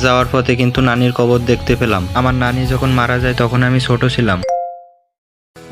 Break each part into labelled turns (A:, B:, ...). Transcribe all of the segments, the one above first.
A: যাওয়ার পথে কিন্তু নানির কবর দেখতে পেলাম। আমার নানি যখন মারা যায় তখন আমি ছোট ছিলাম।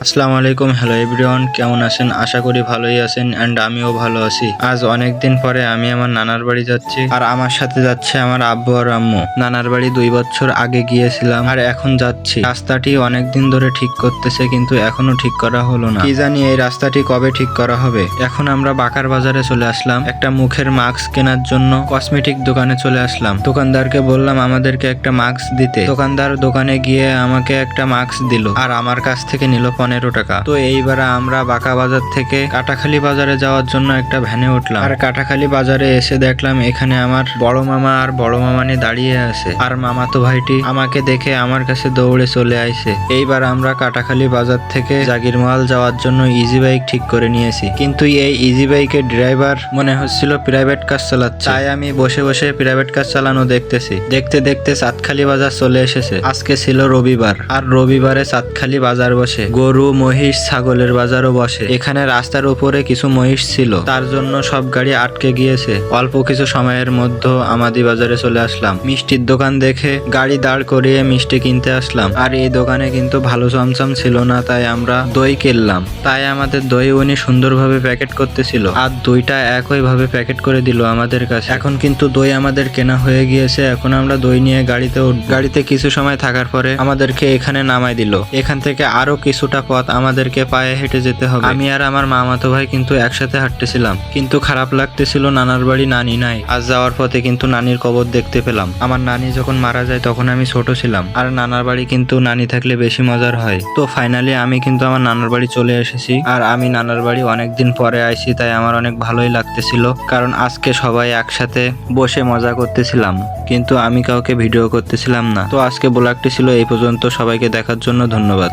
A: আসসালামু আলাইকুম, হ্যালো এভরিওয়ান, কেমন আছেন? আশা করি ভালোই আছেন এন্ড আমিও ভালো আছি। আজ অনেক দিন পরে আমি আমার নানার বাড়ি যাচ্ছি, আর আমার সাথে যাচ্ছে আমার আব্বু আর আম্মু। নানার বাড়ি 2 বছর আগে গিয়েছিলাম আর এখন যাচ্ছি। রাস্তাটি অনেক দিন ধরে ঠিক করতেছে কিন্তু এখনো ঠিক করা হলো না। কি জানি এই রাস্তাটি কবে ঠিক করা হবে। এখন আমরা বাকার বাজারে চলে আসলাম একটা মুখের মাস্ক কেনার জন্য। কসমেটিক দোকানে চলে আসলাম। দোকানদারকে বললাম আমাদেরকে একটা মাস্ক দিতে। দোকানদার দোকানে গিয়ে আমাকে একটা মাস্ক দিল আর আমার কাছ থেকে নিল 15 টাকা। তো এইবার আমরা বাঁকা বাজার থেকে কাটাখালী বাজারে যাওয়ার জন্য একটা ভ্যানে উঠলাম। আর কাটাখালী বাজারে এসে দেখলাম এখানে আমার বড় মামা আর বড় মামানি দাঁড়িয়ে আছে, আর মামাতো ভাইটি আমাকে দেখে আমার কাছে দৌড়ে চলে আইছে। এইবার আমরা কাটাখালী বাজার থেকে জাগিরমহল যাওয়ার জন্য ইজি বাইক ঠিক করে নিয়েছি, কিন্তু এই ইজি বাইকের ড্রাইভার মনে হচ্ছিল প্রাইভেট কার চালাচ্ছে। তাই আমি বসে বসে প্রাইভেট কার চালানো দেখতেছি। দেখতে দেখতে চাঁদখালী বাজার চলে এসেছে। আজকে ছিল রবিবার, আর রবিবারে চাঁদখালী বাজার বসে। গরু, মহিষ, ছাগলের বাজারও বসে। এখানে রাস্তার উপরে কিছু মহিষ ছিল, তার জন্য সব গাড়ি আটকে গিয়েছে। অল্প কিছু সময়ের মধ্যে আমাদি বাজারে চলে আসলাম। মিষ্টির দোকান দেখে গাড়ি দাঁড় করিয়ে মিষ্টি কিনতে আসলাম। আর এই দোকানে কিন্তু ভালো চমচম ছিল না, তাই আমরা দই কিনলাম। তাই আমাদের দই উনি সুন্দরভাবে প্যাকেট করতেছিল, আর দইটা একই ভাবে প্যাকেট করে দিল আমাদের কাছে। এখন কিন্তু দই আমাদের কেনা হয়ে গিয়েছে। এখন আমরা দই নিয়ে গাড়িতে গাড়িতে কিছু সময় থাকার পরে আমাদেরকে এখানে নামাই দিল। এখান থেকে আরো কিছুটা পথ আমাদেরকে পায়ে হেঁটে যেতে হবে। আমি আর আমার মামাতো ভাই কিন্তু একসাথে হাঁটতেছিলাম, কিন্তু খারাপ লাগতেছিল নানার বাড়ি নানি নাই। আজ যাওয়ার পথে কিন্তু নানির কবর দেখতে পেলাম। আমার নানি যখন মারা যায় তখন আমি ছোট ছিলাম, আর নানার বাড়ি কিন্তু নানি থাকলে বেশি মজার হয়। তো ফাইনালি আমি কিন্তু আমার নানার বাড়ি চলে এসেছি, আর আমি নানার বাড়ি অনেকদিন পরে আইছি, তাই আমার অনেক ভালোই লাগতেছিল। কারণ আজকে সবাই একসাথে বসে মজা করতেছিলাম, কিন্তু আমি কাউকে ভিডিও করতেছিলাম না। তো আজকে ব্লগটি ছিল এই পর্যন্ত। সবাইকে দেখার জন্য ধন্যবাদ।